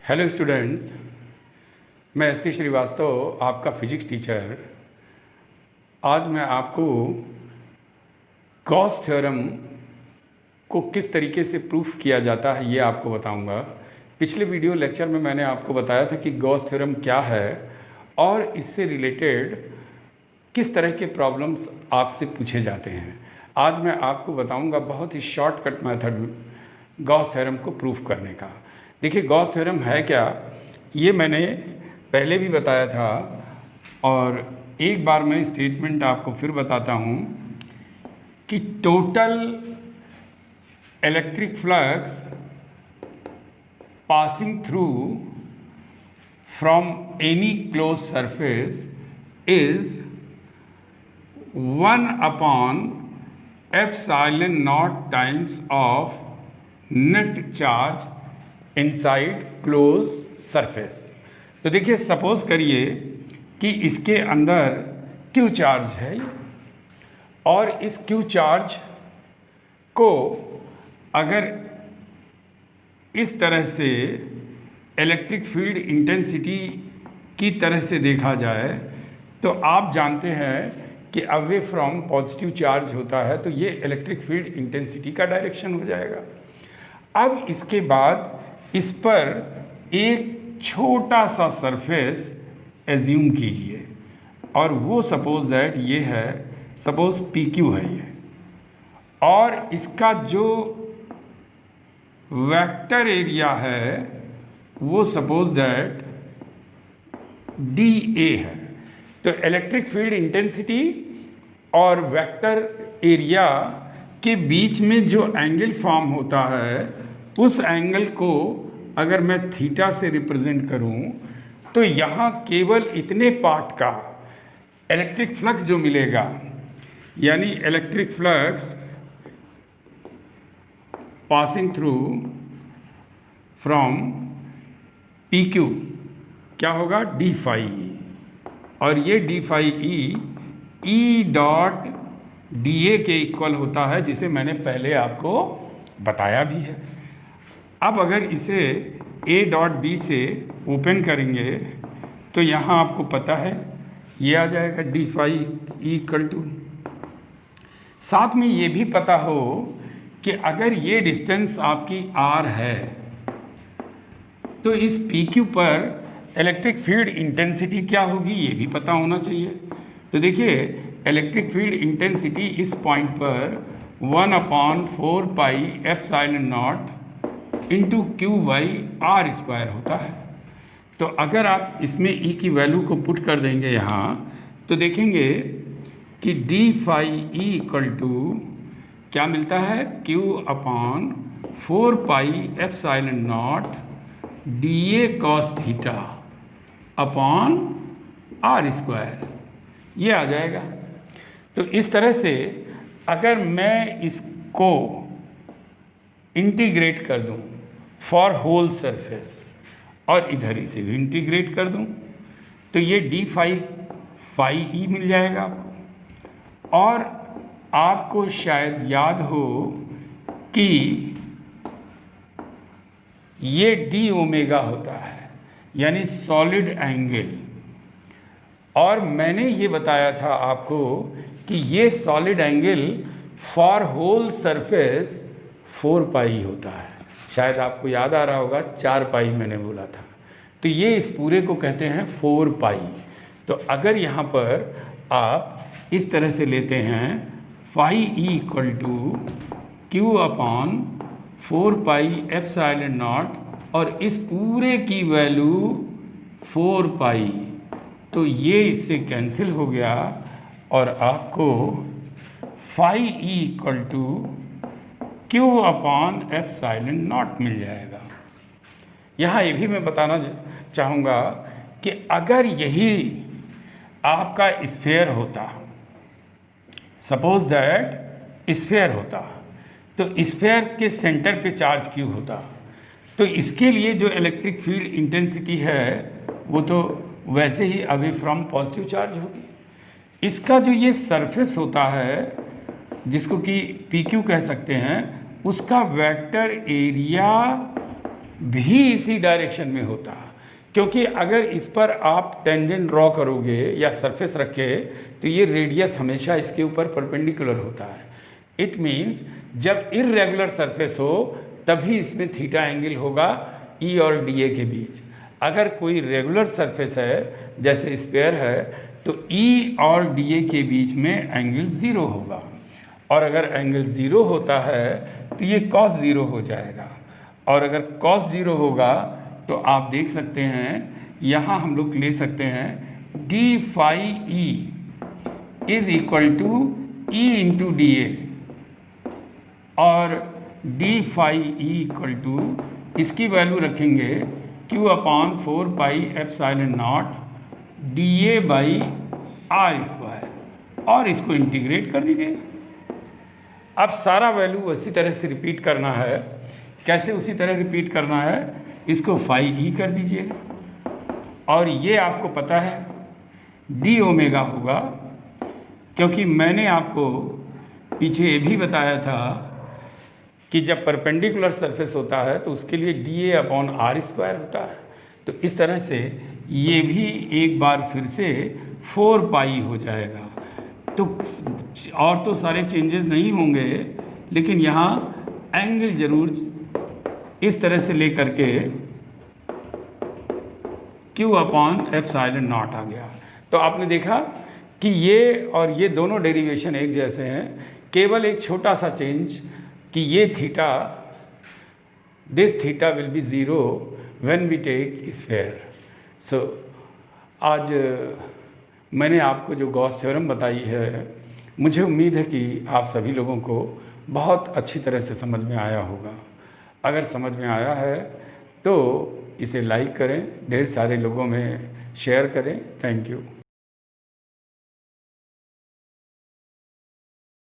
Hello students, मैं S C Srivastava आपका physics teacher. आज मैं आपको गॉस थ्योरम को किस तरीके से प्रूफ किया जाता है ये आपको बताऊंगा। पिछले वीडियो लेक्चर में मैंने आपको बताया था कि गॉस थ्योरम क्या है और इससे रिलेटेड किस तरह के प्रॉब्लम्स आपसे पूछे जाते हैं। आज मैं आपको बताऊंगा बहुत ही शॉर्टकट मेथड गॉस थ्योरम को प्रूफ करने का। देखिए, गॉस थ्योरम है क्या, ये मैंने पहले भी बताया था और एक बार मैं स्टेटमेंट आपको फिर बताता हूँ कि total electric flux passing through from any close surface is 1 epsilon not times of net charge inside close surface. तो देखिए, सपोज करिए कि इसके अंदर क्यू चार्ज है और इस क्यू चार्ज को अगर इस तरह से इलेक्ट्रिक फील्ड इंटेंसिटी की तरह से देखा जाए तो आप जानते हैं कि अवे फ्रॉम पॉजिटिव चार्ज होता है, तो ये इलेक्ट्रिक फील्ड इंटेंसिटी का डायरेक्शन हो जाएगा। अब इसके बाद इस पर एक छोटा सा सरफेस एज्यूम कीजिए और वो सपोज दैट ये है, सपोज पी क्यू है ये, और इसका जो वेक्टर एरिया है वो सपोज दैट डी ए है। तो इलेक्ट्रिक फील्ड इंटेंसिटी और वेक्टर एरिया के बीच में जो एंगल फॉर्म होता है उस एंगल को अगर मैं थीटा से रिप्रेजेंट करूं तो यहाँ केवल इतने पार्ट का इलेक्ट्रिक फ्लक्स जो मिलेगा, यानी electric flux passing through from P Q क्या होगा, डी फाई ई, और ये D phi E dot D A के इक्वल होता है, जिसे मैंने पहले आपको बताया भी है। अब अगर इसे ए डॉट बी से ओपन करेंगे तो यहाँ आपको पता है ये आ जाएगा डी फाई इक्वल टू, साथ में ये भी पता हो कि अगर ये डिस्टेंस आपकी आर है तो इस पी क्यू पर इलेक्ट्रिक फील्ड इंटेंसिटी क्या होगी ये भी पता होना चाहिए। तो देखिए, इलेक्ट्रिक फील्ड इंटेंसिटी इस पॉइंट पर 1/4 pi epsilon naught into Q by R square होता है। तो अगर आप इसमें ई की वैल्यू को पुट कर देंगे यहाँ तो देखेंगे कि D phi E equal to क्या मिलता है, Q/4 pi epsilon naught D A cos theta upon R square, ये आ जाएगा। तो इस तरह से अगर मैं इसको इंटीग्रेट कर दूं फॉर होल सरफेस और इधर इसे भी इंटीग्रेट कर दूं तो ये डी फाई ई मिल जाएगा आपको। और आपको शायद याद हो कि ये डी ओमेगा होता है, यानी सॉलिड एंगल, और मैंने ये बताया था आपको कि ये solid angle for whole surface 4 pi होता है। शायद आपको याद आ रहा होगा 4 पाई मैंने बोला था, तो ये इस पूरे को कहते हैं 4 पाई। तो अगर यहाँ पर आप इस तरह से लेते हैं phi E equal to Q/4 pi epsilon naught और इस पूरे की वैल्यू 4 पाई, तो ये इससे कैंसिल हो गया और आपको फाई ई इक्वल टू Q/एप्सिलॉन नॉट मिल जाएगा। यहाँ ये भी मैं बताना चाहूँगा कि अगर यही आपका स्फीयर होता, सपोज दैट स्फीयर होता, तो स्फीयर के सेंटर पे चार्ज क्यू होता, तो इसके लिए जो इलेक्ट्रिक फील्ड इंटेंसिटी है वो तो वैसे ही अवे फ्रॉम पॉजिटिव चार्ज होगी। इसका जो ये सरफेस होता है जिसको कि पी क्यू कह सकते हैं, उसका वेक्टर एरिया भी इसी डायरेक्शन में होता, क्योंकि अगर इस पर आप टेंजेंट ड्रॉ करोगे या सरफेस रखे तो ये रेडियस हमेशा इसके ऊपर परपेंडिकुलर होता है। इट मीन्स जब इर्रेगुलर सरफेस हो तभी इसमें थीटा एंगल होगा ई और डी ए के बीच। अगर कोई रेगुलर सरफेस है जैसे स्क्वायर है तो ई और डी ए के बीच में एंगल ज़ीरो होगा, और अगर एंगल ज़ीरो होता है तो ये कॉस ज़ीरो हो जाएगा, और अगर कॉस ज़ीरो होगा तो आप देख सकते हैं यहाँ हम लोग ले सकते हैं D phi E is equal to E into D A, और D phi E equal to इसकी वैल्यू रखेंगे Q upon 4 pi epsilon naught D A by R square, और इसको इंटीग्रेट कर दीजिए। अब सारा वैल्यू उसी तरह से रिपीट करना है। कैसे उसी तरह रिपीट करना है, इसको फाई ई कर दीजिए, और ये आपको पता है डी ओमेगा होगा, क्योंकि मैंने आपको पीछे ये भी बताया था कि जब परपेंडिकुलर सरफेस होता है तो उसके लिए D A upon R square होता है। तो इस तरह से ये भी एक बार फिर से 4 पाई हो जाएगा। तो और तो सारे चेंजेस नहीं होंगे, लेकिन यहाँ एंगल ज़रूर इस तरह से ले करके क्यू अपॉन एप्सिलॉन नॉट आ गया। तो आपने देखा कि ये और ये दोनों डेरिवेशन एक जैसे हैं, केवल एक छोटा सा चेंज कि ये theta, this theta will be zero when we take sphere. So आज मैंने आपको जो गॉस थ्योरम बताई है, मुझे उम्मीद है कि आप सभी लोगों को बहुत अच्छी तरह से समझ में आया होगा। अगर समझ में आया है तो इसे लाइक करें, ढेर सारे लोगों में शेयर करें। Thank you.